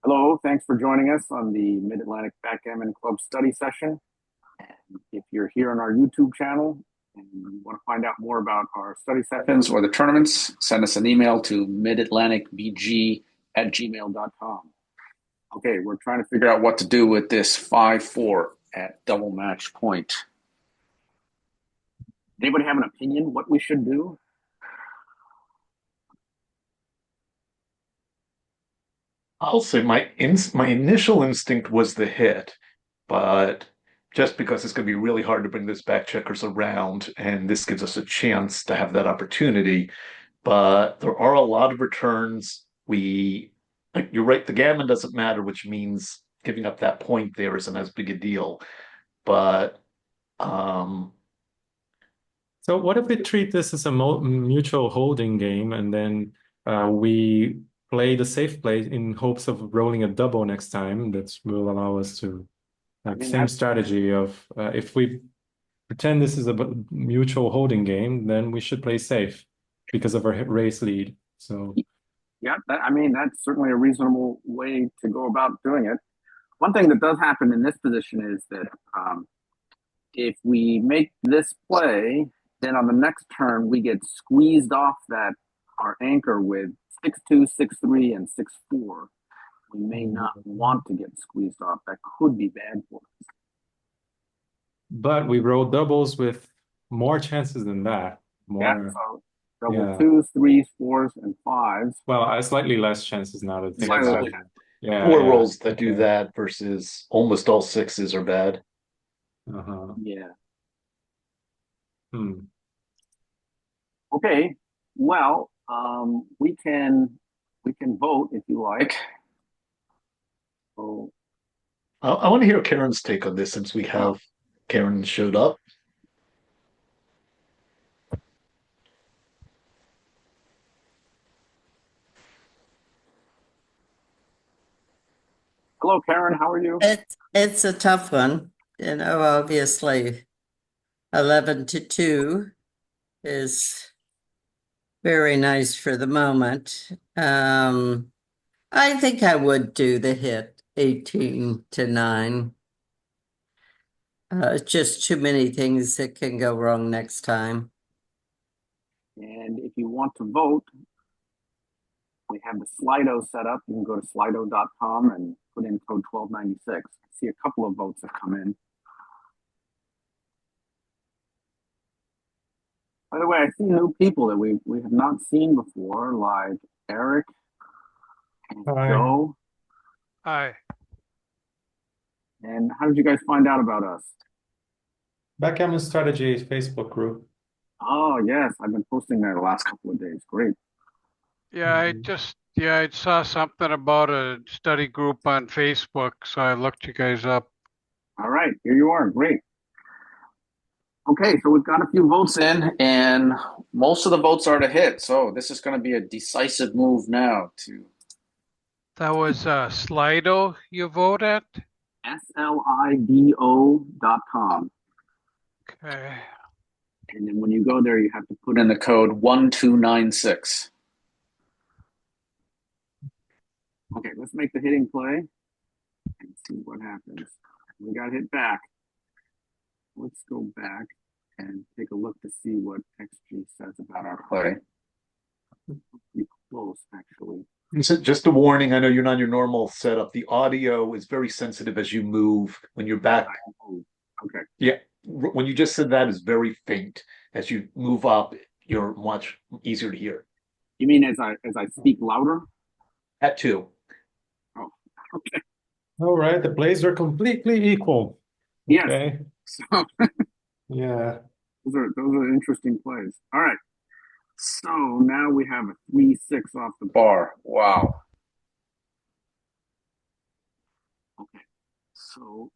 Hello, thanks for joining us on the Mid-Atlantic Backgammon Club study session. And if you're here on our YouTube channel and you want to find out more about our study sessions or the tournaments, send us an email to midatlanticbg@gmail.com. Okay, we're trying to figure out what to do with this 5-4 at double match point. Anybody have an opinion what we should do? I'll say my initial instinct was the hit, but just because it's going to be really hard to bring this back checkers around, and this gives us a chance to have that opportunity. But there are a lot of returns. You're right, the gammon doesn't matter, which means giving up that point there isn't as big a deal. But So what if we treat this as a mutual holding game and then we play the safe play in hopes of rolling a double next time? That will allow us to have the same strategy of if we pretend this is a mutual holding game, then we should play safe because of our race lead. So yeah, that's certainly a reasonable way to go about doing it. One thing that does happen in this position is that if we make this play, then on the next turn we get squeezed off that our anchor with 6-2, 6-3, and 6-4. We may not want to get squeezed off. That could be bad for us. But we roll doubles with more chances than that. So double twos, threes, fours, and fives. Well, slightly less chances now to think about it. Four rolls that do that versus almost all sixes are bad. Yeah. Hmm. Okay. Well, we can vote if you like. So I want to hear Karen's take on this since we have Karen showed up. Hello, Karen. How are you? It's a tough one. Obviously 11-2 is very nice for the moment. I think I would do the hit 18-9. Just too many things that can go wrong next time. And if you want to vote, we have the Slido set up. You can go to slido.com and put in code 1296. I see a couple of votes have come in. By the way, I see new people that we have not seen before, like Eric and Joe. Hi. And how did you guys find out about us? Backgammon Strategy Facebook group. Oh, yes. I've been posting there the last couple of days. Great. Yeah, I saw something about a study group on Facebook, so I looked you guys up. All right, here you are. Great. Okay, so we've got a few votes in, and most of the votes are to hit. So this is going to be a decisive move now to. That was Slido you vote at? Slido.com. Okay. And then when you go there, you have to put in the code 1296. Okay, let's make the hitting play and see what happens. We got hit back. Let's go back and take a look to see what XG says about our play. Pretty close, actually. Just a warning, I know you're not your normal setup. The audio is very sensitive as you move when you're back. Okay. Yeah, when you just said that is very faint. As you move up, you're much easier to hear. You mean as I speak louder? That too. Oh, okay. All right, the plays are completely equal. Yes. Okay. So yeah. Those are interesting plays. All right. So now we have a 3-6 off the bar. Wow. Okay. So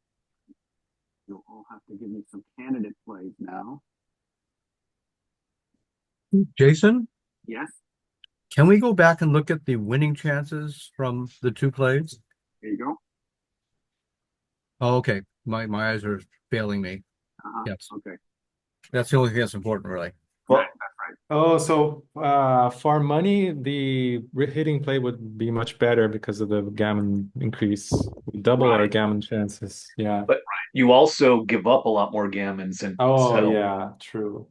you'll all have to give me some candidate plays now. Jason? Yes. Can we go back and look at the winning chances from the two plays? There you go. Oh, okay. My eyes are failing me. Yes. Okay. That's the only thing that's important, really. Well, that's right. Oh, so for money, the hitting play would be much better because of the gammon increase. We double our Right. gammon chances. Yeah. But you also give up a lot more gammons and Oh, settle. yeah, true.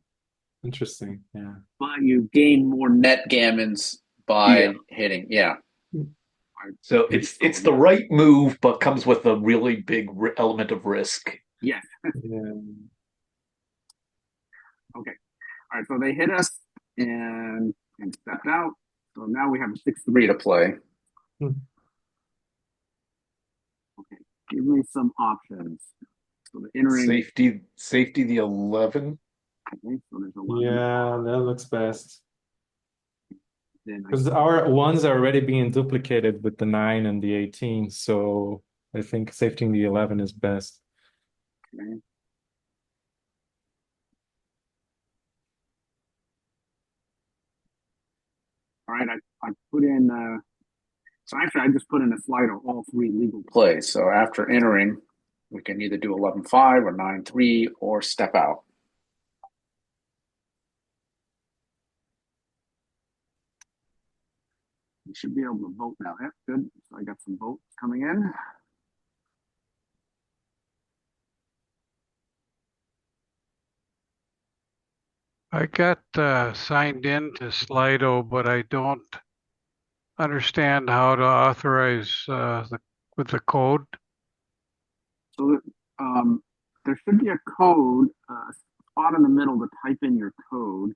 Interesting. Yeah. But you gain more Net gammons by hitting. Yeah. So it's the right move, but comes with a really big element of risk. Yes. Yeah. Okay. All right. So they hit us and stepped out. So now we have a 6-3 to play. Hmm. Okay. Give me some options. So the entering. Safety the 11. Okay. So there's 11. Yeah, that looks best. Then Because our ones are already being duplicated with the 9 and the 18, so I think safetying the 11 is best. okay. All right. I put in. So actually, I just put in a slide of all 3 legal Plays. So after entering, we can either do 11-5 or 9-3 or step out. You should be able to vote now. Yep, good. So I got some votes coming in. I got signed in to Slido, but I don't understand how to authorize with the code. So there should be a code spot in the middle to type in your code.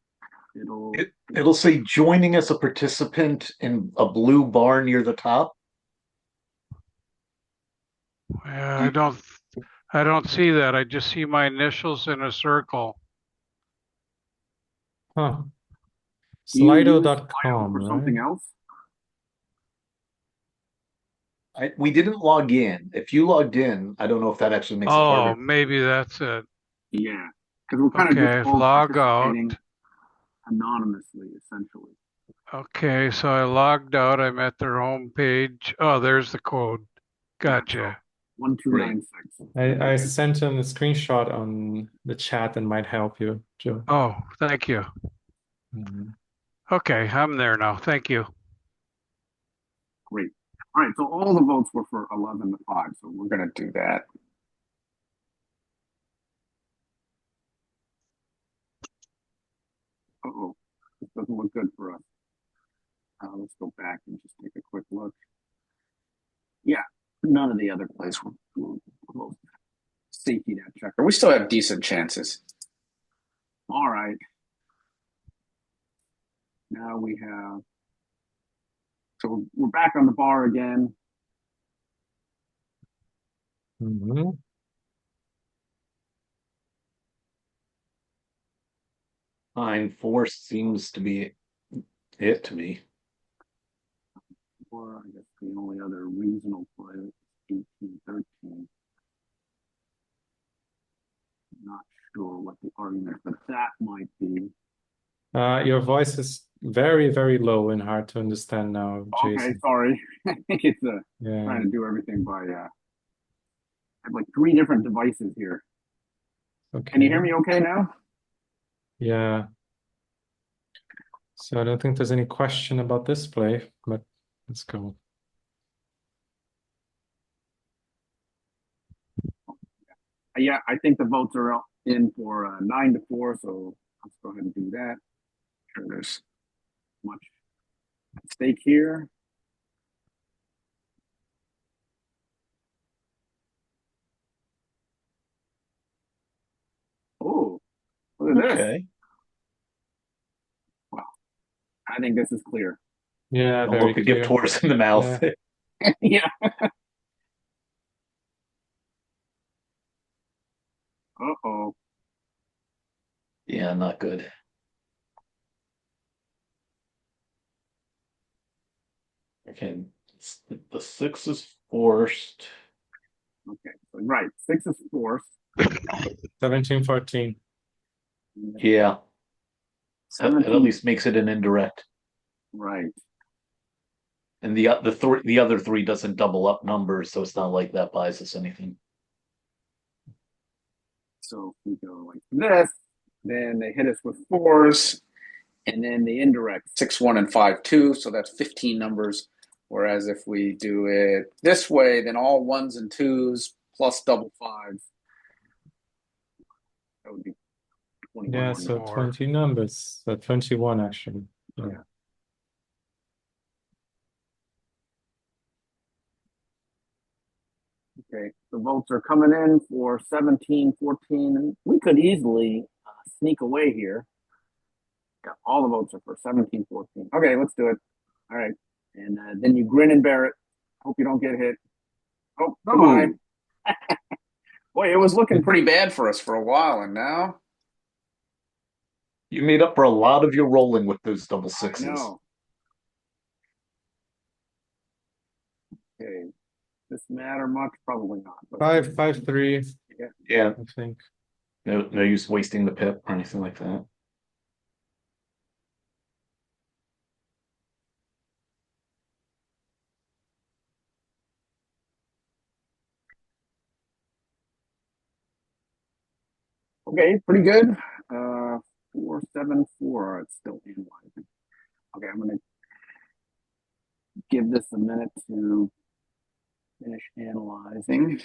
It'll say joining as a participant in a blue bar near the top. Yeah, I don't see that. I just see my initials in a circle. Huh. Do you use Slido Slido.com, for something right? else? We didn't log in. If you logged in, I don't know if that actually makes it Oh, harder. maybe that's it. Yeah, because we're kind of Okay, just all log out. participating anonymously, essentially. Okay, so I logged out. I'm at their home page. Oh, there's the code. Gotcha. 1296. I sent him a screenshot on the chat and might help you, Joe. Oh, thank you. Mhm. Okay, I'm there now. Thank you. Great. All right, so all the votes were for 11-5, so we're going to do that. Uh-oh, this doesn't look good for us. Let's go back and just take a quick look. Yeah, none of the other plays were safety that checker. We still have decent chances. All right. Now we have. So we're back on the bar again. Mhm. Nine four seems to be it to me. Or I guess the only other reasonable play is 18-13. Not sure what the argument, but that might be. Your voice is very, very low and hard to understand now, Okay, Jason. sorry. I think it's Yeah. trying to do everything by. I have like 3 different devices here. Okay. Can you hear me okay now? Yeah. So I don't think there's any question about this play, but let's go. Yeah, I think the votes are in for 9-4, so let's go ahead and do that. Sure, there's much at stake here. Oh, look at this. Okay. Wow, I think this is clear. Yeah, Don't very look a gift clear. horse in the mouth. Yeah. Yeah. Uh-oh. Yeah, not good. Okay, the 6 is forced. Okay, so right, 6 is forced. 17-14. Yeah, it at 17, least makes it an indirect. right. And the other 3 doesn't double up numbers, so it's not like that buys us anything. So if we go like this, then they hit us with 4s, And then the indirect. 6, 1, and 5, 2. So that's 15 numbers. Whereas if we do it this way, then all 1s and 2s plus double 5s. That would be 21. Yeah, so 20 numbers. So 21 actually. Yeah. Okay, the votes are coming in for 17, 14, and we could easily sneak away here. Got all the votes are for 17, 14. Okay, let's do it. All right, and then you grin and bear it. Hope you don't get hit. Oh, bye-bye. Boy, it was looking Pretty bad for us for a while, and now You made up for a lot of your rolling with those double I sixes. know. Okay, this matter much? Probably not. But 5, 3, Yeah, I think. no use wasting the pip or anything like that. okay, pretty good. 4, 7, 4. It's still analyzing. Okay, I'm gonna give this a minute to finish analyzing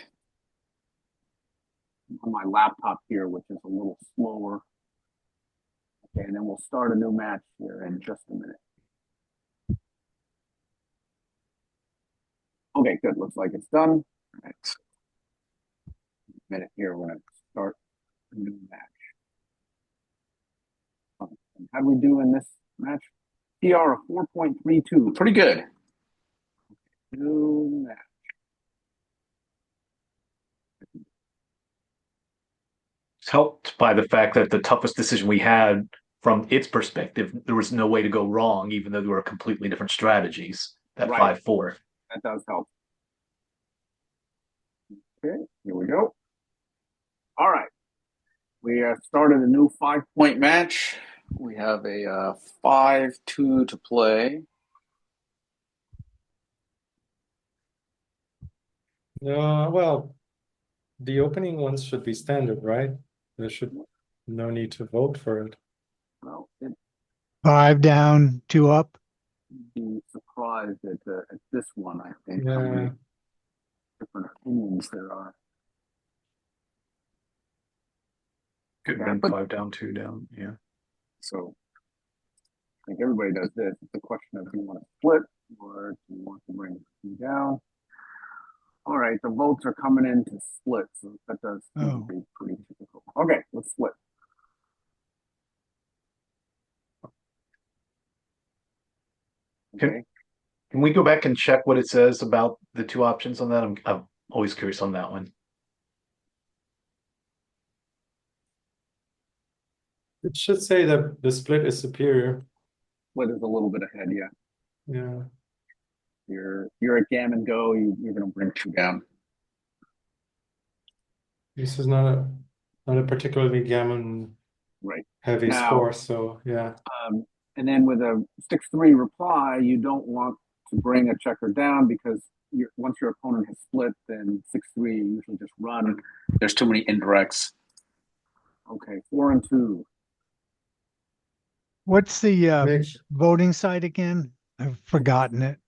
on my laptop here, which is a little slower. Okay, and then we'll start a new match here in just a minute. Okay, good. Looks like it's done. All right. Minute here, we're gonna start a new match. How do we do in this match? PR of 4.32. pretty good. New match. It's helped by the fact that the toughest decision we had from its perspective, there was no way to go wrong, even though there were completely different strategies. That Right. 5-4. That does help. Okay, here we go. All right. We started a new 5-point Match. We have a 5-2 to play. Well, the opening ones should be standard, right? There should no need to vote for it. Well, it 5 down, 2 up. be surprised at this one, I think, how Yeah. many different opinions there are. Could have Yeah, been but- 5 down, 2 down. Yeah. So I think everybody does this. It's a question of do you want to split or do you want to bring it down? All right, the votes are coming in to split, so that does seem to be pretty typical. Okay, let's split. Okay. Can we go back and check what it says about the two options on that? I'm always curious on that one. It should say that the split is superior. Split is a little bit ahead, yeah. Yeah. You're at gammon go, you're gonna bring 2 down. This is not a particularly gammon Right. heavy Now- score, so yeah. And then with a 6-3 reply, you don't want to bring a checker down because once your opponent has split, then 6-3 you usually just run. There's too many indirects. Okay, 4 and 2. What's the Make- voting site again? I've forgotten it.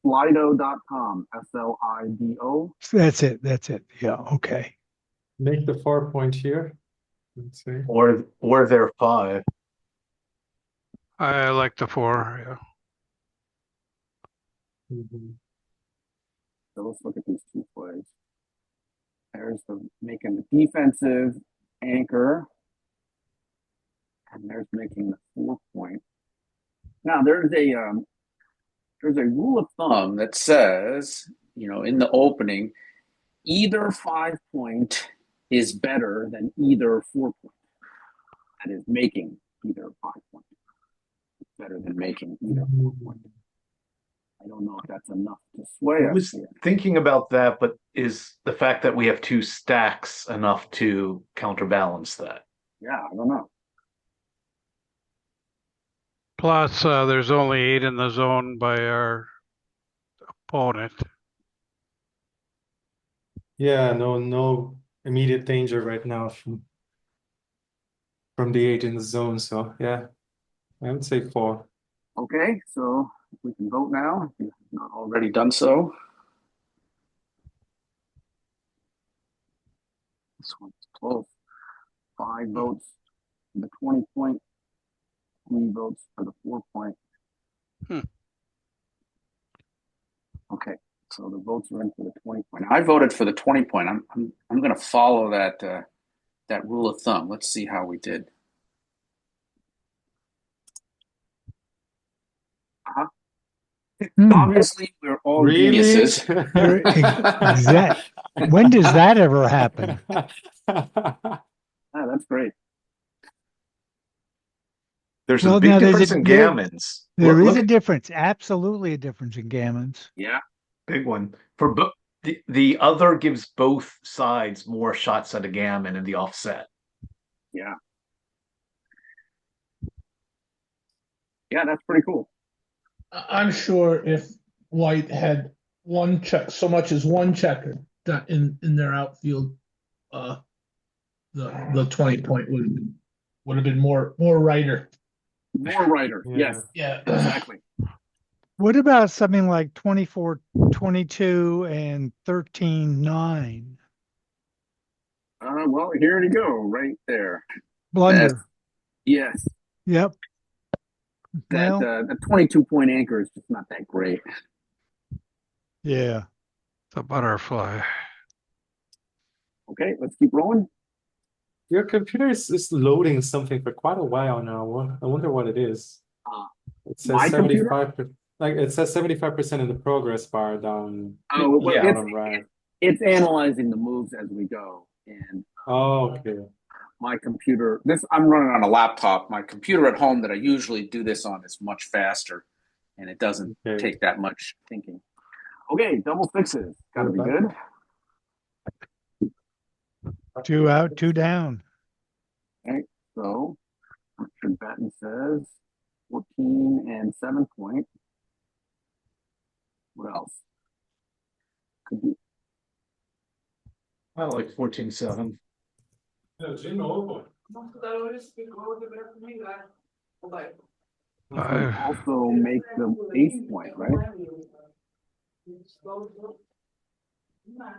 Slido.com, SLIDO. That's it. That's it. Yeah. Okay. Make the 4 point here. Let's see. Or they're 5. I like the 4. Yeah. Mhm. So let's look at these 2 plays. There's making the defensive anchor. And there's making the 4-point. Now there's a rule of thumb that says, in the opening, either 5-point is better than either 4-point. That is making either 5-point. It's better than making either 4-point. I don't know if that's enough to sway I us was here. thinking about that, but is the fact that we have 2 stacks enough to counterbalance that? Yeah, I don't know. Plus, there's only 8 in the zone by our opponent. Yeah, no immediate danger right now from the 8 in the zone, so yeah. I would say 4. Okay, so we can vote now, if you've not already Already done so. This one's close. 5 votes for the 20 point, 3 votes for the 4 point. Hmm. Okay, so the votes are in for the 20 point. I voted for the 20 point. I'm going to follow that that rule of thumb. Let's see how we did. Obviously, we're all Really? geniuses. You're exact. When does that ever happen? Ah, that's great. There's a Well, big now there's difference a in there gammons. there Look is a at difference, absolutely a difference in gammons. Yeah, big one for the other gives both sides more shots at a gammon in the offset. yeah. Yeah, that's pretty cool. I'm sure if White had one check, so much as one checker in their outfield, uh, the 20 point would have been more righter. More writer. Yeah. Yes, Yeah. exactly. What about something like 24-22 and 13-9? Well, here you go, right there. Blunder. Yes, Yep. that Well, the 22 point anchor is just not that great. yeah. The butterfly. Okay, let's keep rolling. Your computer is loading something for quite a while now. I wonder what it is. Uh, It my says computer? 75%, like it says 75% in the progress bar down Oh, well, Yeah. bottom right. it's analyzing the moves as we go, and Oh, okay. my computer. I'm running on a laptop. My computer at home that I usually do this on is much faster, and it doesn't Okay. take that much thinking. Okay, double sixes. Got to be good. 2 out, 2 down. Okay, so Richard Batten says 14 and 7 point. What else? Could be I like 14-7. also make the ace point, right?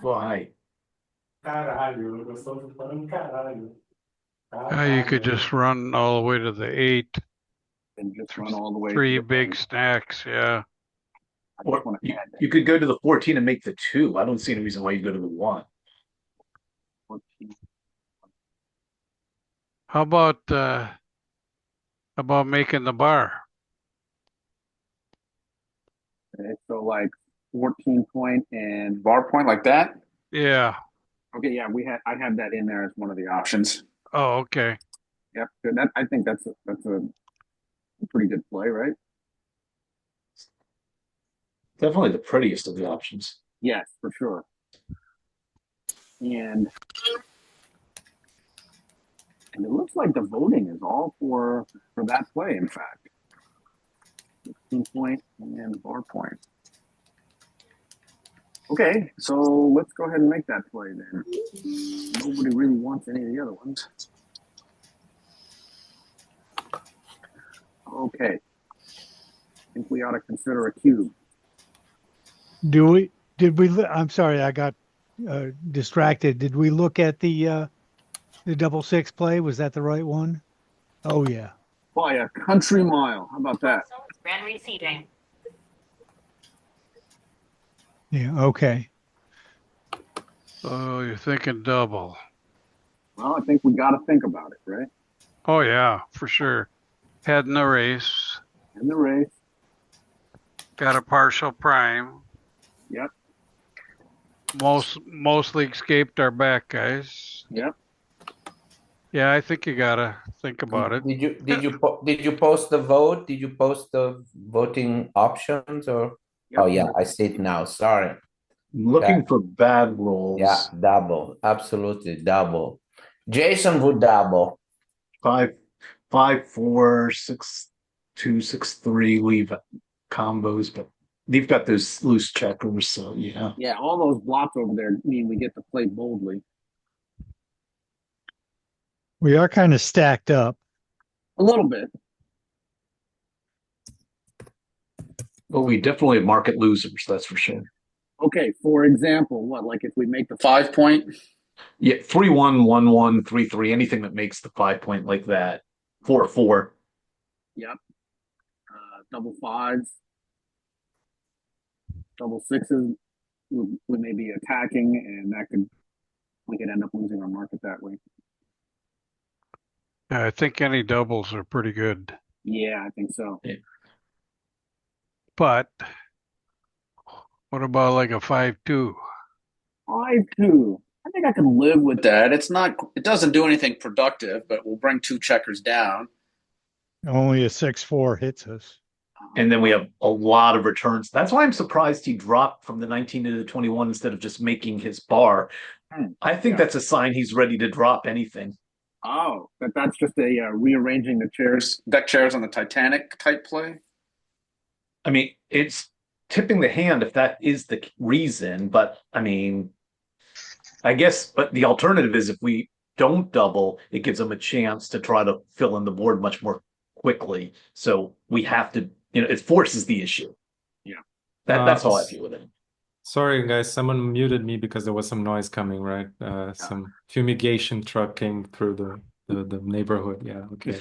Why? Caralho, eu sou falando caralho. You could just run all the way to the 8. And just run all the way. 3 to the big end. stacks, yeah. I Or just want to you, add that. you could go to the 14 and make the 2. I don't see any reason why you go to the 1. 14. How about making the bar? Okay, so like 14 point and Bar point like that. Yeah. okay, yeah, I had that in there as one of the options. Oh, okay. Yep, good. I think that's a pretty good play, right? Definitely the prettiest of the options. Yes, for sure. And it looks like the voting is all for that play, in fact. 16 point and bar point. Okay, so let's go ahead and make that play then. Nobody really wants any of the other ones. Okay. I think we ought to consider a cube. I'm sorry, I got distracted. Did we look at the double 6 play? Was that the right one? Oh yeah. By a country mile. How about that? Grand receiving. Yeah, okay. So you're thinking double. Well, I think we got to think about it, right? Oh yeah, for sure. Head in the race. In the race. Got a partial prime. Yep. Mostly escaped our back guys. Yep. Yeah, I think you gotta think about it. Did you post the vote? Did you post the voting options or? Yep. Oh yeah, I see it now. Sorry. I'm looking for bad rolls. Yeah, double. Absolutely double. Jason would double. 5, 5, 4, 6, 2, 6, 3. Leave combos, but they've got those loose checkers, so yeah. Yeah, all those blocks over there mean we get to play boldly. We are kind of stacked up. A little bit. Well, we definitely have market losers, that's for sure. Okay, for example, what, like if we make the 5 point. Yeah, 3-1, 1-1, 3-3, anything that makes the 5 point like that. 4-4. Yep. Double fives, double sixes, we may be attacking, and we could end up losing our market that way. Yeah, I think any doubles are pretty good. Yeah, I think so. Yeah. But what about like a 5-2? 5-2. I think I can live with that. It doesn't do anything productive, but we'll bring 2 checkers down. Only a 6-4 hits us. And then we have a lot of returns. That's why I'm surprised he dropped from the 19 to the 21 instead of just making his bar. I think that's a sign he's ready to drop anything. Oh, that's just a rearranging the chairs. Deck chairs on the Titanic type play. I mean, it's tipping the hand if that is the reason, but I mean, I guess, but the alternative is if we don't double, it gives them a chance to try to fill in the board much more quickly. So we have to, it forces the issue. Yeah. That's how I view it. Sorry, guys, someone muted me because there was some noise coming, right? Some fumigation truck came through the neighborhood. Yeah, okay.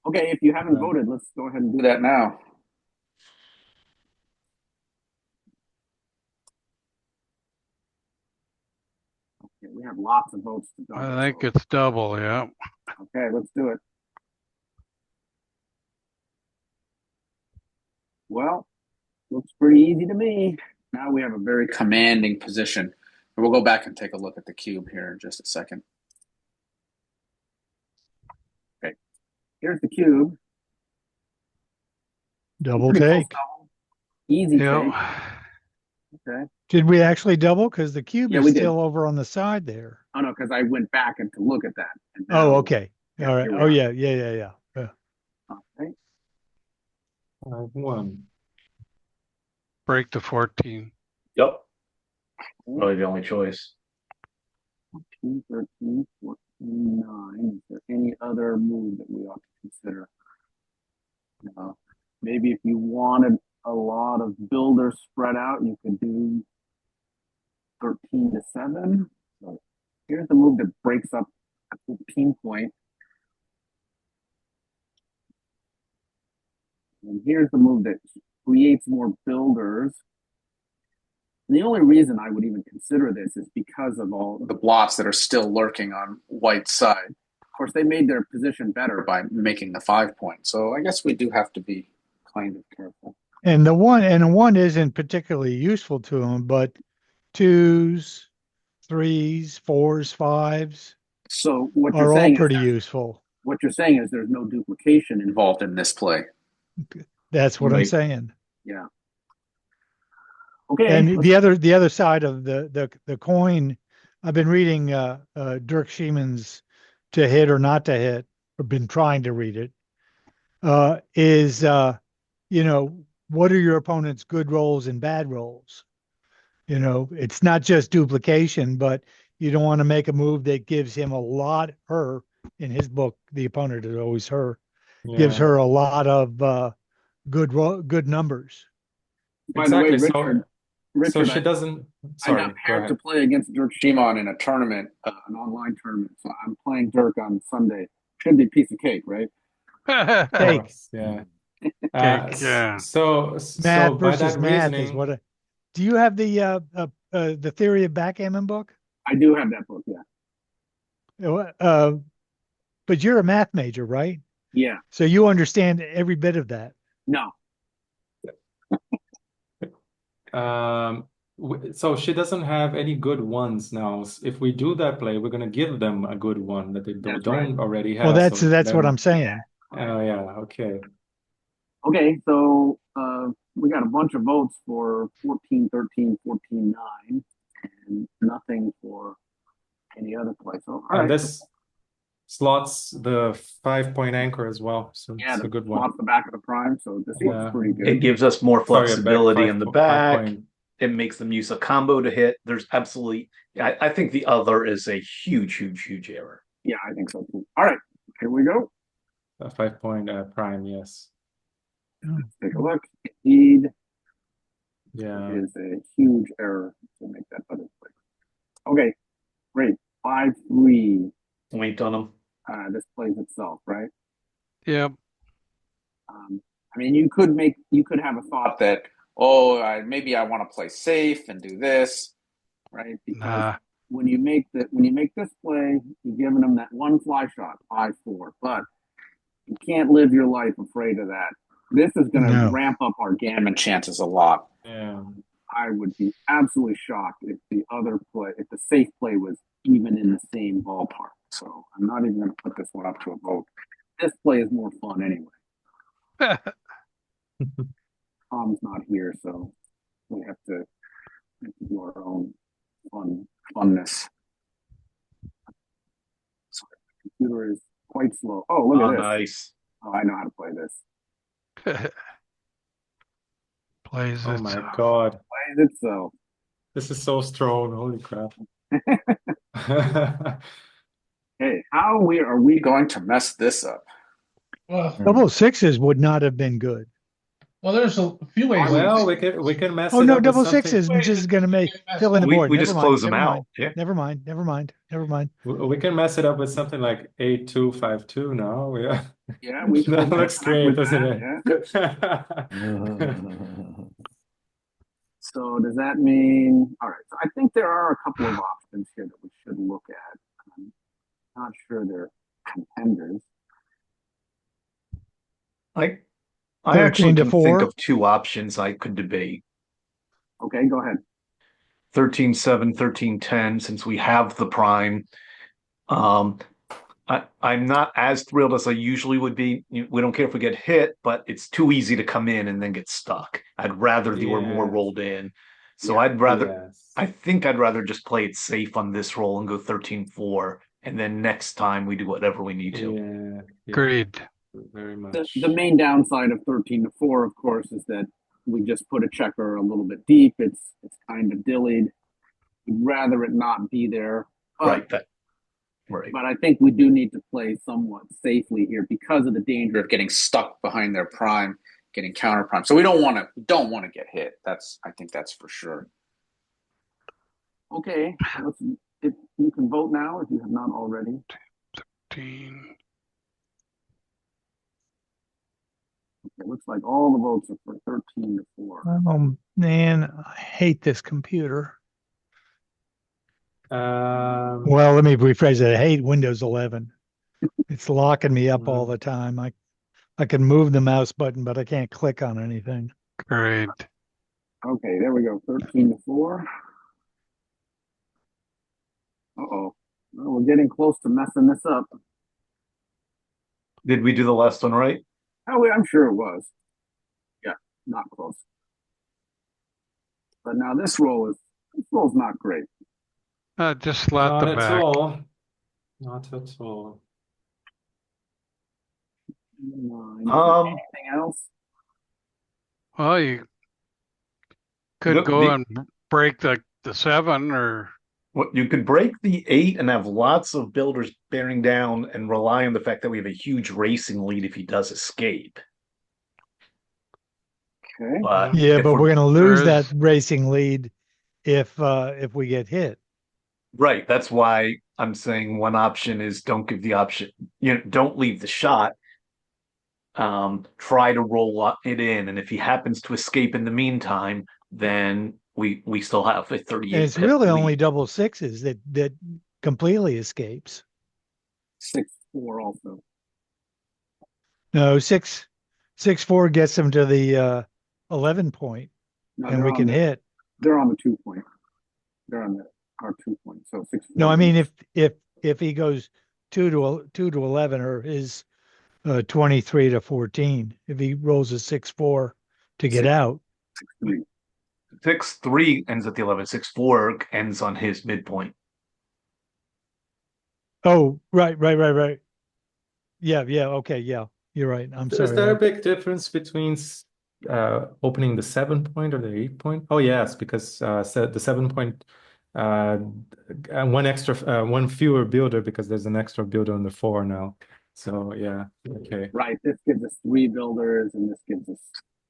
Okay, if you haven't voted, let's go ahead and do that now. Okay, we have lots of votes to double. I think it's double, yeah. Okay, let's do it. Well, looks pretty easy to me. Now we have a very commanding position. We'll go back and take a look at the cube here in just a second. Okay, here's the cube. Double Pretty close take. double. Easy take. Okay. Did we actually double? Because the cube Yeah, is we did. still over on the side there. Oh no, because I went back and to look at that. And Oh, now- okay. Yeah, All right. here we Oh, are. yeah. Okay. 5-1. Break the 14. Yep. Really the only choice. 14, 13, 14, 9. Is there any other move that we ought to consider? Maybe if you wanted a lot of builders spread out, you could do 13 to 7. So here's the move that breaks up a 15 point. And here's the move that creates more builders. And the only reason I would even consider this is because of all The blots that are still lurking on White's side. Of course, they made their position better By making the 5 point. So I guess we do have to be kind of careful. And the one isn't particularly useful to him, but 2s, 3s, 4s, 5s So what are you're all saying pretty is useful. what you're saying is there's no duplication Involved in this play. That's what I'm Right. saying. Yeah. Okay. And the other side of the coin, I've been reading Dirk Schieman's To Hit or Not to Hit, or been trying to read it. What are your opponent's good rolls and bad rolls? It's not just duplication, but you don't want to make a move that gives him a lot, in his book, the opponent is always her, gives her a lot of good numbers. By the way, Exactly. Richard, So she doesn't. Sorry, I got go paired ahead. to play against Dirk Schiemann in a tournament, an online tournament. So I'm playing Dirk on Sunday. Should be a piece of cake, right? Of Cake. course, yeah. Cake, yeah. So Math by versus that math is reasoning, what. Do you have the Theory of Backgammon book? I do have that book, yeah. But you're a math major, right? Yeah. So you understand every bit of that. No. so she doesn't have any good ones now. If we do that play, we're gonna give them a good one that they That's don't already have. Well, that's So what then- I'm saying. Oh yeah, okay. Okay, so we got a bunch of votes for 14, 13, 14, 9, and nothing for any other play. So, all And right. this slots the 5-point anchor as well, so Yeah, it's a good one. off the back of the prime, so this Yeah. looks pretty good. It gives us more Sorry, flexibility in the back. 5-point. It makes them use a combo to hit. There's absolutely, I think the other is a huge error. Yeah, I think so too. All right, here we go. A 5-point prime, yes. Let's take a look. Indeed. Yeah. It is a huge error to make that other play. Okay, great. 5-3. Wait on him. This plays itself, right? Yep. I mean, you could have a thought that, maybe I want to play safe and do this, right? Because Nah. when you make this play, you're giving them that one fly shot, 5-4. But you can't live your life afraid of that. This is going to No. ramp up our gammon chances a lot. Yeah. I would be absolutely shocked if if the safe play was even in the same ballpark. So I'm not even going to put this one up to a vote. This play is more fun anyway. Tom's not here, so we have to do our own funness. Sorry, the computer is quite slow. Oh, look at this. Nice. Oh, I know how to play this. Plays Oh it. my God. Plays itself. This is so strong. Holy crap. Hey, how are we going to mess this up? Well, Double sixes would not have been good. there's a few ways. Well, we can mess Oh it no, up with double something. sixes just going to make fill in the We- board. we Never just mind, close them never out. mind, Yeah. Never mind. We can mess it up with something like 8-2-5-2 now. Yeah. Yeah, we That looks great, doesn't it? Yeah. So does that mean? All right. So I think there are a couple of options here that we should look at. I'm not sure they're contenders. I 13 actually to can 4. think of two options I could debate. Okay, go ahead. 13-7, 13-10, since we have the prime. I'm not as thrilled as I usually would be. We don't care if we get hit, but it's too easy to come in and then get stuck. I'd rather they were more Yes. rolled in. So Yeah. I'd rather, Yes. I think I'd rather just play it safe on this roll and go 13-4. And then next time we do whatever we need to. Yeah. Agreed. Very much. The main downside of 13-4, of course, is that we just put a checker a little bit deep. It's kind of dillied. We'd rather it not be there. Right. Right. But I think we do need to play somewhat safely here because of the danger of getting stuck behind their prime, getting counter prime. So we don't want to get hit. I think that's for sure. Okay, if you can vote now if you have not already. 13. It looks like all the votes are for 13-4. Oh man, I hate this computer. Well, let me rephrase it. I hate Windows 11. It's locking me up all the time. I can move the mouse button, but I can't click on anything. Great. Okay, there we go. 13-4. Uh-oh. Well, we're getting close to messing this up. Did we do the last one right? Oh, I'm sure it was. Yeah, not close. But now this roll's not great. Just let Not them at back. all. Not at all. Anything else? Well, you could Look, go and break the 7 or You could break the 8 and have lots of builders bearing down and rely on the fact that we have a huge racing lead if he does escape. Okay. But Yeah, if but we're going to lose there that is- racing lead if we get hit. right, that's why I'm saying one option is don't give the option, don't leave the shot. Try to roll it in, and if he happens to escape in the meantime, then we still have a 38. And it's pip really lead. only double sixes that completely escapes. 6-4 also. No, 6-4 gets them to the 11 point, No, and they're we on can the- hit. They're on the 2 point. They're on our 2 point. So 6-4. No, I mean if he goes 2 to 11 or is 23 to 14, if he rolls a 6-4 to get out. 6-3. 6-3 ends at the 11. 6-4 ends on his midpoint. Oh, right. Yeah, okay, yeah, you're right. I'm sorry. Is there a big difference between opening the 7 point or the 8 point? Oh yes, because the 7 point one fewer builder because there's an extra builder on the 4 now. So yeah, okay. Right. This gives us 3 builders, and this gives us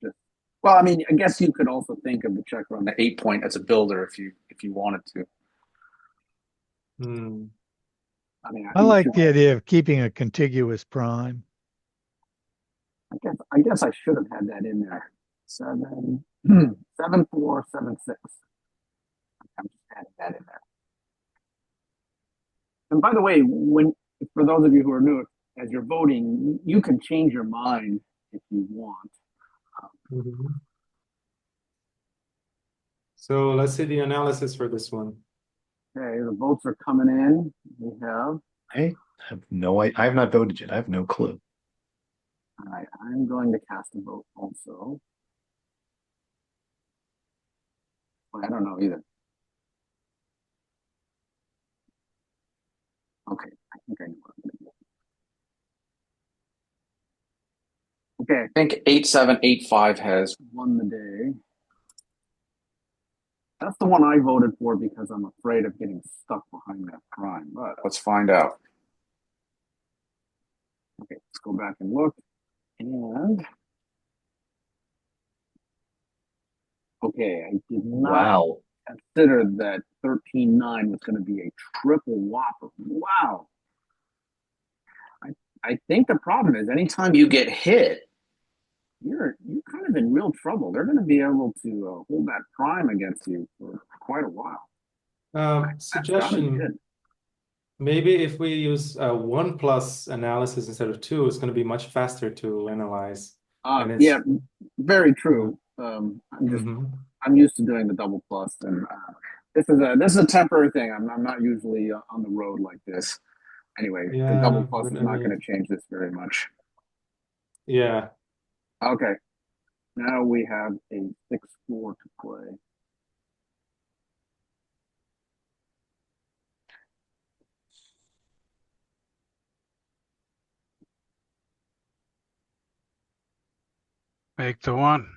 just Well, I mean, I guess you could also think of the checker on the 8-point as a builder if you wanted to. Hmm. I mean, I like the idea of keeping a contiguous prime. I guess I should have had that in there. 7, 7, 4, 7, 6. I'm just adding that in there. And by the way, for those of you who are new, as you're voting, you can change your mind if you want. Mhm. So let's see the analysis for this one. Okay, the votes are coming in. We have. I have not voted yet. I have no clue. All right, I'm going to cast a vote also. Well, I don't know either. Okay, I think I know what I'm going to do. Okay, I think 8-7-8-5 has won the day. That's the one I voted for because I'm afraid of getting stuck behind that prime. But let's find out. okay, let's go back and look. And okay, I did not consider that 13-9 was going to be a triple whopper. Wow. I think the problem is anytime you get hit, you're kind of in real trouble. They're going to be able to hold that prime against you for quite a while. Suggestion, maybe if we use 1+ analysis instead of 2, it's going to be much faster to analyze. Yeah, very true. I'm used to doing the double plus, and this is a temporary thing. I'm not usually on the road like this. Anyway, the double plus is not going to change this very much. Yeah. Okay. Now we have a 6-4 to play. Make the one.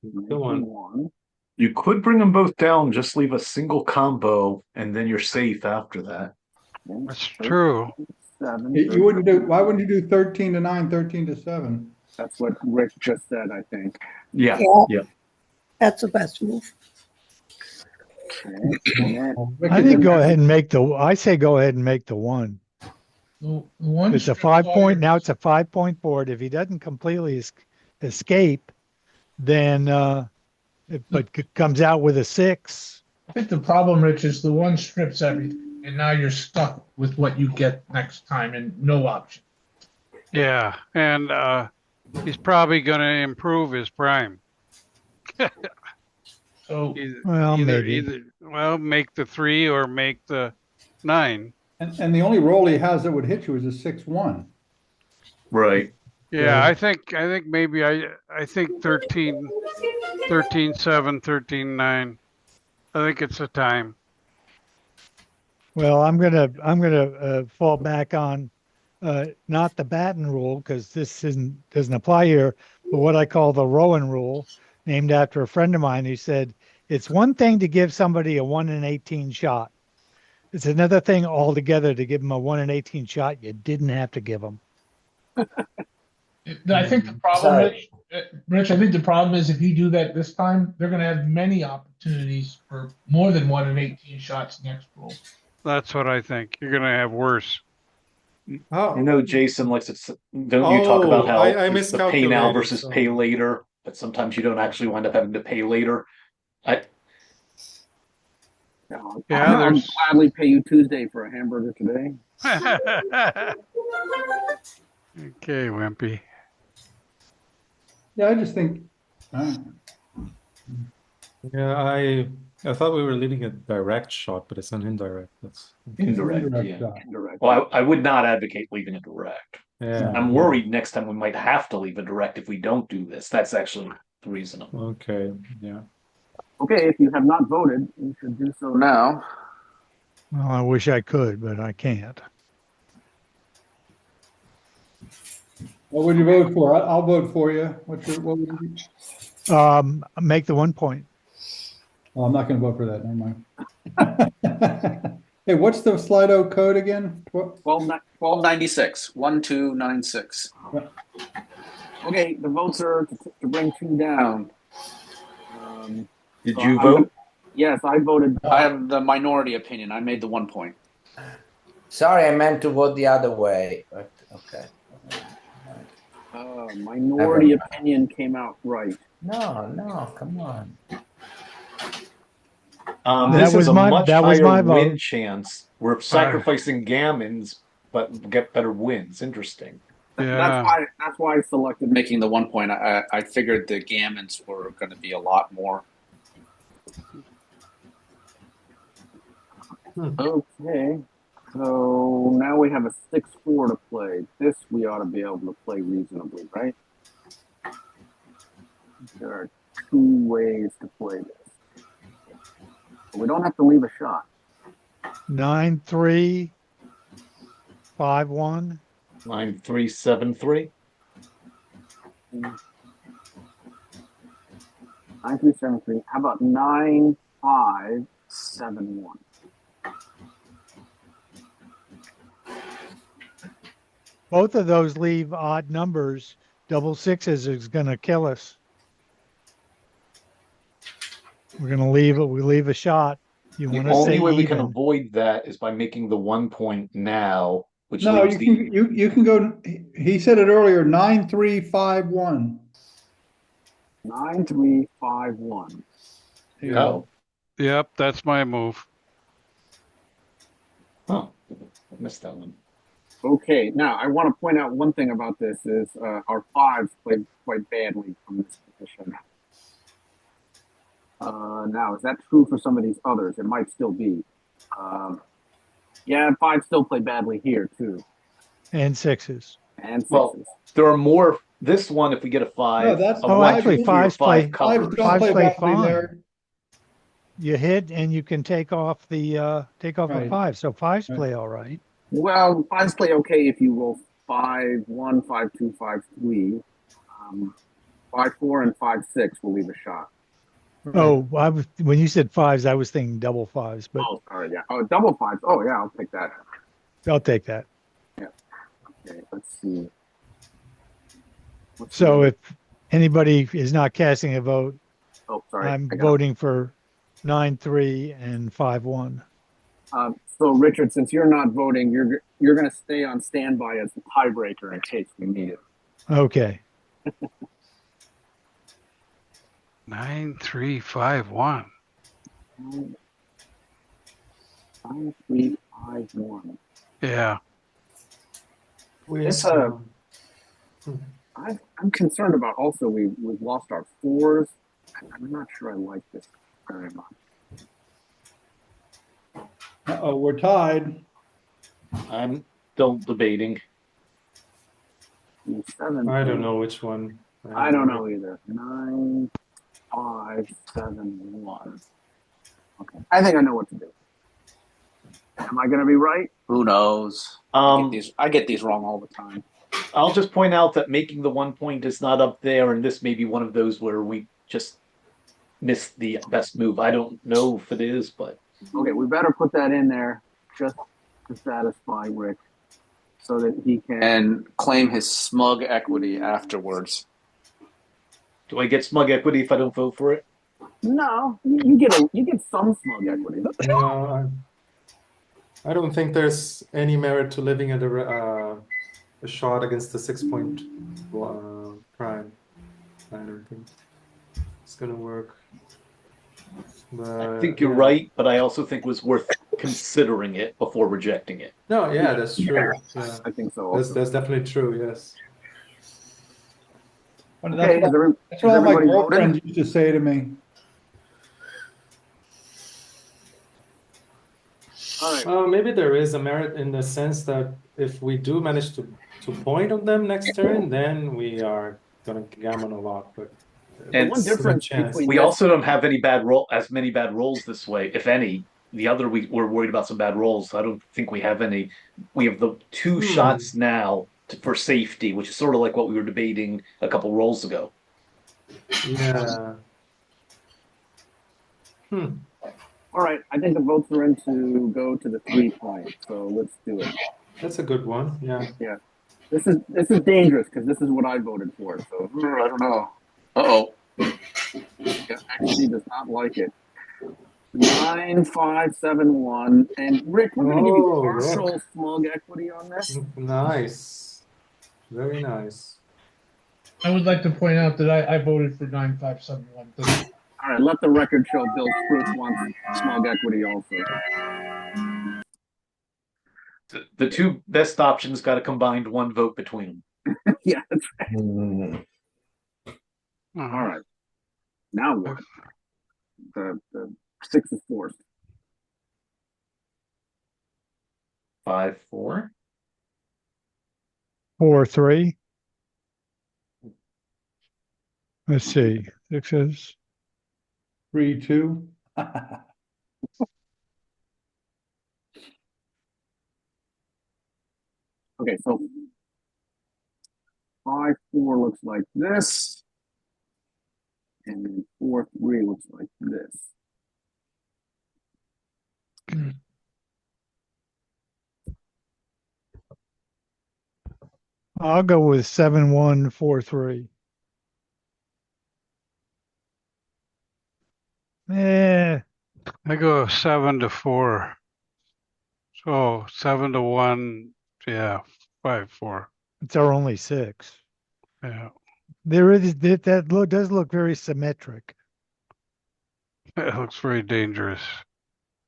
The one. You could bring them both down, just leave a single combo, and then you're safe after that. That's true. 7, You wouldn't do. Why wouldn't you do 13-9, 13-7? That's what Rick just said, I think. Yeah. That's the best move. Okay. I think go ahead and make the. I say go ahead and make the one. It's a 5-point. Now it's a 5-point board. If he doesn't completely escape, then but comes out with a 6. I think the problem, Rich, is the one strips everything, and now you're stuck with what you get next time and no option. Yeah, and he's probably going to improve his prime. So either make the 3 or make the 9. And the only roll he has that would hit you is a 6-1. Right. Yeah, I think maybe I think 13-7, 13-9. I think it's a time. Well, I'm gonna fall back on not the Batten rule because this doesn't apply here, but what I call the Rowan rule, named after a friend of mine who said it's one thing to give somebody a 1 in 18 shot. It's another thing altogether to give them a 1 in 18 shot you didn't have to give them. I think the problem is, Rich, I think the problem is if you do that this time, they're going to have many opportunities for more than 1 in 18 shots next roll. That's what I think. You're going to have worse. Jason likes it. Don't you talk about how I it's the pay now miscalculated, versus pay later, but sometimes you don't actually wind up having to pay later. I'll gladly pay you Tuesday for a hamburger today. Okay, Wimpy. Yeah, I just think. Yeah, I thought we were leaving a direct shot, but it's an indirect. That's Indirect. Shot. Well, I would not advocate leaving it direct. Yeah. I'm worried next time we might have to leave it direct if we don't do this. That's actually the reason. Okay. Yeah. Okay, if you have not voted, you should do so now. Well, I wish I could, but I can't. What would you vote for? I'll vote for you. What would you do? Make the 1 point. Oh, I'm not going to vote for that. Never mind. Hey, what's the Slido code again? 1296. 1296. Okay, the votes are to bring 2 down. Did So you I'm vote? Yes, I voted. I have the minority opinion. I made the 1 point. Sorry, I meant to vote the other way, but okay. Minority Never mind. opinion came out right. No, come on. This is a much that was higher my win vote. chance. We're sacrificing gammons, but get better wins. Interesting. Yeah. That's why I selected Making the 1 point, I figured the gammons were going to be a lot more. Okay, so now we have a 6-4 to play. This we ought to be able to play reasonably, right? There are 2 ways to play this. But we don't have to leave a shot. 9-3, 5-1. 9-3-7-3. 9-3-7-3. How about 9-5-7-1? Both of those leave odd numbers. Double sixes is going to kill us. We're going to leave it. We leave a shot. You The want to only stay way we can even. avoid that is by making the 1 point now, which No, leaves you can go. He said it earlier. 9-3-5-1. 9-3-5-1. There you Oh. go. Yep, that's my move. Oh, I missed that one. Okay, now I want to point out one thing about this is our 5s played quite badly from this position. Now, is that true for some of these others? It might still be. Yeah, 5s still play badly here, too. And sixes. And 6s. Well, there are more. This one, if we get a 5, No, that's of Oh, one, actually, two, three, or fives 5 play. covers. Don't play play badly fine. there. You hit and you can take off the a Right. 5. So 5s Right. play all right. Well, 5s play okay if you roll 5-1, 5-2, 5-3. 5-4 and 5-6 will leave a shot. Right. Oh, when you said 5s, I was thinking double 5s, but Oh, sorry, yeah. Oh, double 5s. Oh, yeah, I'll take that. I'll take that. Okay, let's see. So if anybody is not casting a vote, Oh, sorry. I'm voting for 9-3 and 5-1. So Richard, since you're not voting, you're going to stay on standby as the tiebreaker in case we need it. Okay. 9-3-5-1. 9-3-5-1. Yeah. It's I'm concerned about also we've lost our 4s. I'm not sure I like this very much. Uh-oh, we're tied. I'm still debating. 7. I don't know which one. I don't know either. 9-5-7-1. Okay, I think I know what to do. Am I going to be right? Who knows? I get these wrong all the time. I'll just point out that making the 1 point is not up there, and this may be one of those where we just missed the best move. I don't know if it is, but Okay, we better put that in there just to satisfy Rick so that he can. And claim his smug equity afterwards. do I get smug equity if I don't vote for it? No, you get some smug equity. No, I don't think there's any merit to living at a shot against the 6-point prime. I don't think it's gonna work. But, I think you're right, but I also think it was worth considering it before rejecting it. No, yeah, that's true. Yeah. I think so. Also. That's definitely true. Yes. Okay, That's what all my girlfriends used to say to me. All right. Maybe there is a merit in the sense that if we do manage to point on them next turn, then we are gonna gammon a lot. But And one difference between we also don't have any as many bad rolls this way, if any. The other we're worried about some bad rolls. So I don't think we have any. We have the 2 shots now for safety, which is sort of like what we were debating a couple rolls ago. Yeah. All right, I think the votes are in to go to the 3 point. So let's do it. That's a good one. Yeah. Yeah. This is dangerous because this is what I voted for. So I don't know. Uh-oh. actually does not like it. 9-5-7-1. And Rick, we're going to give you Oh, partial look. smug equity on this. Nice. Very nice. I would like to point out that I voted for 9571. All right, let the record show Bill Spruce wants smug equity also. The two best options got a combined 1 vote between them. Yeah, that's right. Mm. All right. Now what? The 6 is forced. 5-4. 4-3. Let's see. 6s. 3-2. Okay, so 5-4 looks like this, and then 4-3 looks like this. I'll go with 7-1-4-3. Eh, I go 7-4. So 7-1. Yeah, 5-4. it's our only 6. Yeah, There is that look does look very symmetric. it looks very dangerous.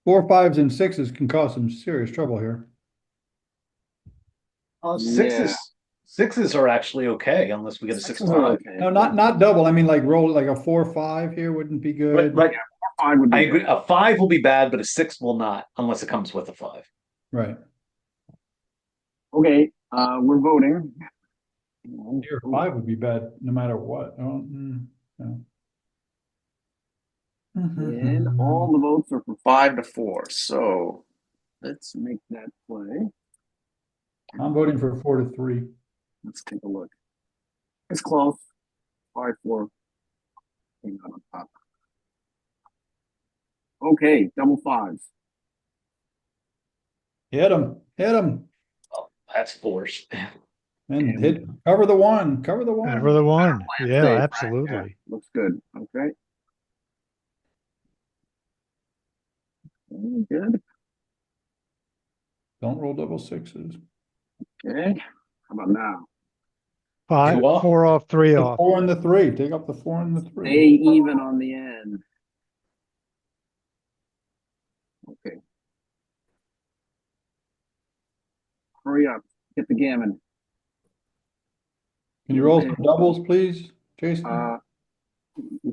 4 5s and 6s can cause some serious trouble here. Sixes are actually okay unless we get a 6-5. Okay. No, not double. I mean, like roll like a 4-5 here wouldn't be good. Right. 5 would be I agree. good. A 5 will be bad, but a 6 will not unless it comes with a 5. Right. Okay, we're voting. Here, 5 would be bad no matter what. Oh, no. And all the votes are for 5-4. So let's make that play. I'm voting for 4-3. Let's take a look. It's close. 5-4. Hang on top. Okay, double 5s. Hit him. Hit him. Oh, that's force. And hit. Cover the 1. Cover the 1. For the 1. Yeah, Safe, right? absolutely. Yeah, looks good. Okay. Good. Don't roll double 6s. Okay. How about now? 5, 2 off. 4 off, 3 The off. 4 and the 3. Take up the 4 and the 3. Stay even on the end. Okay. Hurry up. Get the gammon. Can you roll some doubles, please, Jason? You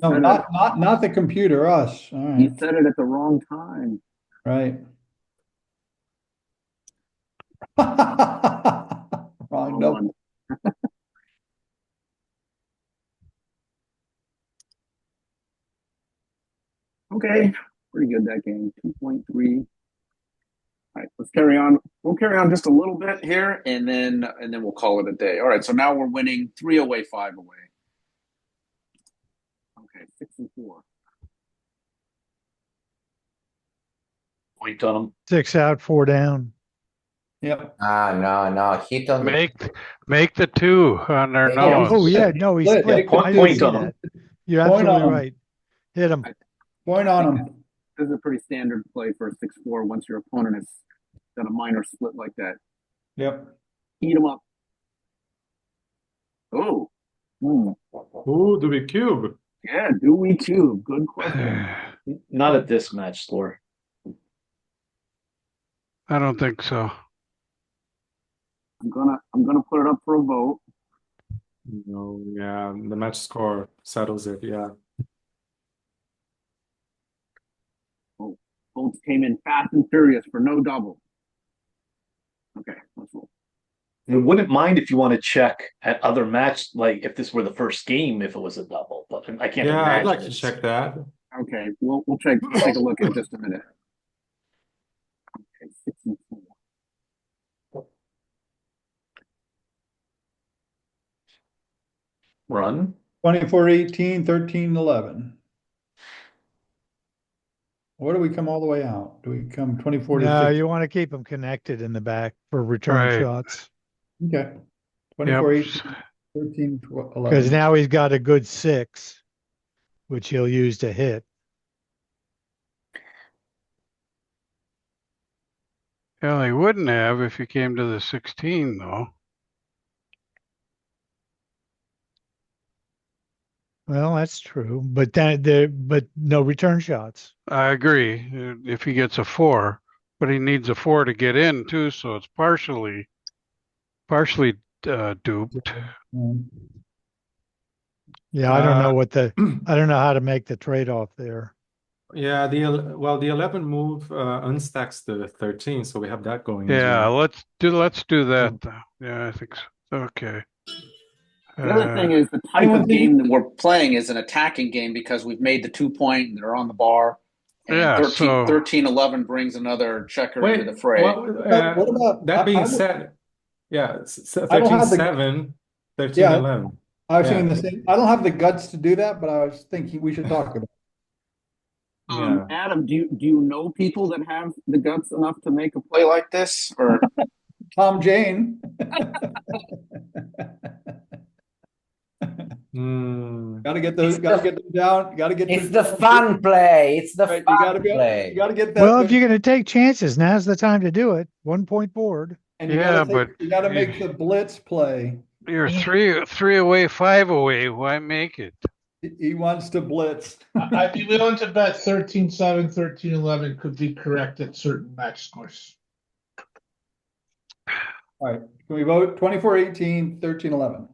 No, said not the computer, us. All You right. said it at the wrong time. Right. Wrong double. Okay, pretty good that game. 2.3. All right, let's carry on. We'll carry on just a little bit here, and then we'll call it a day. All right, so now we're winning 3 away, 5 away. Okay, 6-4. Point on them. 6 out, 4 down. Yep. No. Hit on Make the 2 on their Make nose. Oh, yeah, no, he Split. split. Point- I didn't point see on that. him. You're Point on absolutely him. right. Hit him. Point on him. This is a pretty standard play for a 6-4 once your opponent has done a minor split like that. Yep. Eat them up. Oh. Ooh, do we cube? Yeah, do we cube? Good question. Not at this match score. I don't think so. I'm gonna put it up for a vote. No, yeah, the match score settles it, yeah. Oh, votes came in fast and furious for no double. Okay, let's roll. I wouldn't mind if you want to check at other match, like if this were the first game, if it was a double, but I can't Yeah, I'd imagine like to it's- check that. Okay, we'll take a look in just a minute. Okay, 6-4. Run. 24-18, 13-11. Or do we come all the way out? Do we come 24 to No, 6? you want to keep them connected in the back for return Right. shots. Okay. Yep. 24-18, 13, 11. Because now he's got a good 6. which he'll use to hit. Well, he wouldn't have if he came to the 16, though. Well, that's true, but but no return shots. I agree. If he gets a 4, but he needs a 4 to get in too, so it's partially duped. Yeah, I don't know I don't know how to make the trade-off there. Yeah, the 11 move unstacks the 13, so we have that going as Yeah, well. let's do that. Yeah, I think so. Okay. The other thing is the type of game that we're playing is an attacking game because we've made the 2-point and they're on the bar. And Yeah, 13-11 brings another checker into the fray. what about that being said, yeah, 13-7, 13-11. I was saying the same. I don't have the guts to do that, but I was thinking we should talk about it. Adam, do you know people that have the guts enough to make a play like this? Or Tom Jane. Gotta get those down. Gotta get. It's the fun play. It's the fun play. You gotta get that. Well, if you're going to take chances, now's the time to do it. 1-point board. And you gotta make the blitz play. You're three away, 5 away. Why make it? He wants to blitz. I'd be willing to bet 13-7, 13-11 could be correct at certain match scores. All right. Can we vote 24-18, 13-11?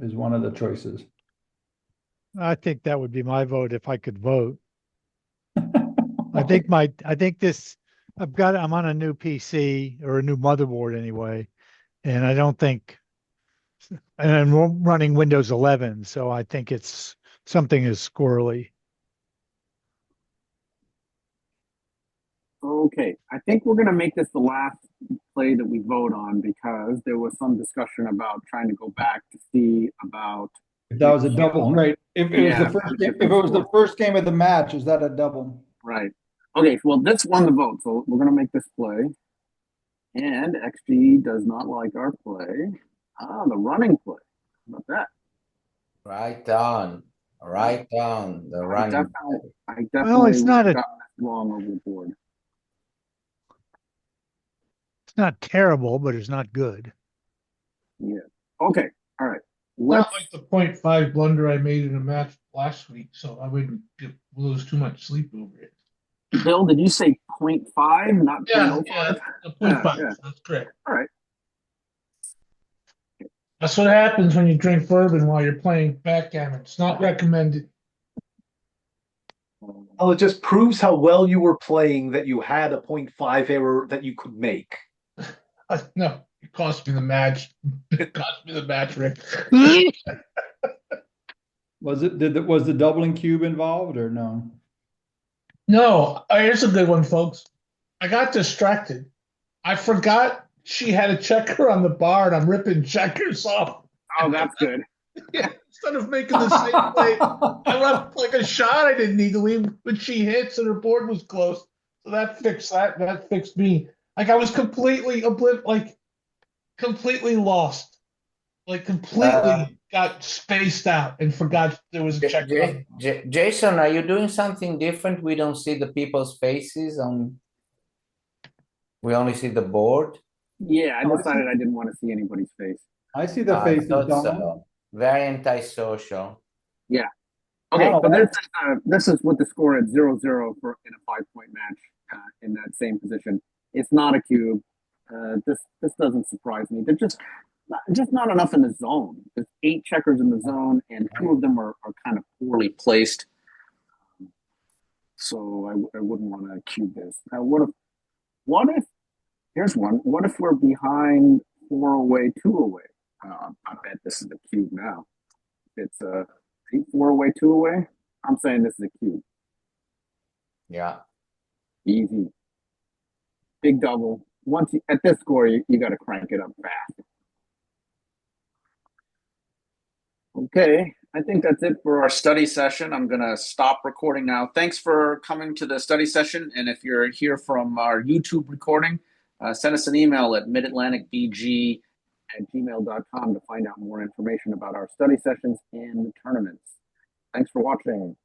Is one of the choices. I think that would be my vote if I could vote. I'm on a new PC or a new motherboard anyway, and I don't think, and I'm running Windows 11, so I think something is squirrely. Okay, I think we're going to make this the last play that we vote on because there was some discussion about trying to go back to see about if that was a double, right? If it was the first game of the match, is that a double? Right. Okay, well, this won the vote, so we're going to make this play. And XG does not like our play. The running play. How about that? Right on. The running. I definitely well, it's not got that wrong over the board. It's not terrible, but it's not good. Yeah. Okay. All right. Not like the 0.5 blunder I made in a match last week, so I wouldn't lose too much sleep over it. Bill, did you say 0.5, not 0.05? Yeah, the 0.5. Yeah. That's correct. All right. That's what happens when you drink bourbon while you're playing backgammon. It's not recommended. Well, it just proves how well you were playing that you had a 0.5 error that you could make. No, it cost me the match. It cost me the match, Rick. Was the doubling cube involved or no? No, here's a good one, folks. I got distracted. I forgot she had a checker on the bar, and I'm ripping checkers off. Oh, that's good. Yeah, instead of making the same play, I left like a shot I didn't need to leave, but she hits and her board was close. So that fixed that. That fixed me. Like I was completely completely lost. Like completely got spaced out and forgot there was a checker. Jason, are you doing something different? We don't see the people's faces we only see the board. Yeah, I decided I didn't want to see anybody's face. I see the faces. So. Very antisocial. Yeah. Okay, so this is with the score at 0-0 for in a 5-point match in that same position. It's not a cube. This doesn't surprise me. They're just not enough in the zone. There's 8 checkers in the zone, and 2 of them are kind of poorly placed. So I wouldn't want to cube this. Now, what if? Here's one. What if we're behind 4 away, 2 away? I bet this is a cube now. It's 4 away, 2 away. I'm saying this is a cube. Yeah. Easy. Big double. Once at this score, you got to crank it up fast. Okay, I think that's it for our study session. I'm going to stop recording now. Thanks for coming to the study session. And if you're here from our YouTube recording, send us an email at midatlanticbg@gmail.com to find out more information about our study sessions and the tournaments. Thanks for watching.